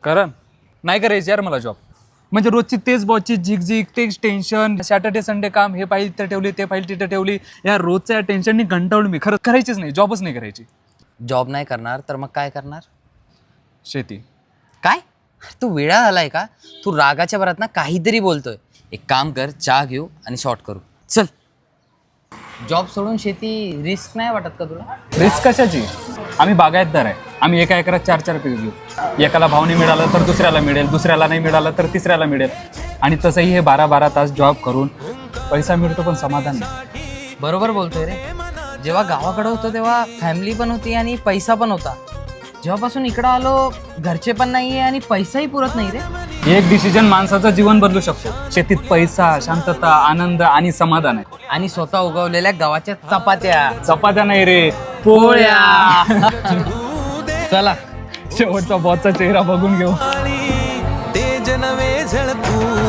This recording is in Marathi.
करण नाही करायची यार मला जॉब. म्हणजे रोजची तेच बॉसची झिकझिक, तेच टेन्शन, सॅटर्डे संडे काम, हे फाईल तिथं ठेवली, ते फाईल तिथं ठेवली, या रोजच्या टेन्शननी कंटाळून मी. खरं करायचीच नाही, जॉबच नाही करायची. जॉब नाही करणार तर मग काय करणार? शेती. काय तू वेळा झालाय का? तू रागाच्या भरात ना काहीतरी बोलतोय. एक काम कर, चहा घेऊ आणि शॉर्ट करू. चल. जॉब सोडून शेती रिस्क नाही वाटत का तुला? रिस्क कशाची? आम्ही बागायतदार आहे. आम्ही एका एकरात 4-4 पीक घेऊ. एकाला भाव नाही मिळाला तर दुसऱ्याला मिळेल, दुसऱ्याला नाही मिळालं तर तिसऱ्याला मिळेल. आणि तसंही हे 12-12 तास जॉब करून पैसा मिळतो पण समाधान नाही. बरोबर बोलतोय रे. जेव्हा गावाकडे होतो तेव्हा फॅमिली पण होती आणि पैसा पण होता. जेव्हापासून इकडं आलो घरचे पण नाहीये आणि पैसाही पुरत नाही रे. एक डिसिजन माणसाचं जीवन बदलू शकतो. शेतीत पैसा, शांतता, आनंद आणि समाधान आहे. आणि स्वतः उगवलेल्या गव्हाच्या चपात्या. चपात्या नाही रे, पोळ्या. चला शेवटचा बॉसचा चेहरा बघून घेऊ. तेज नवे झळकू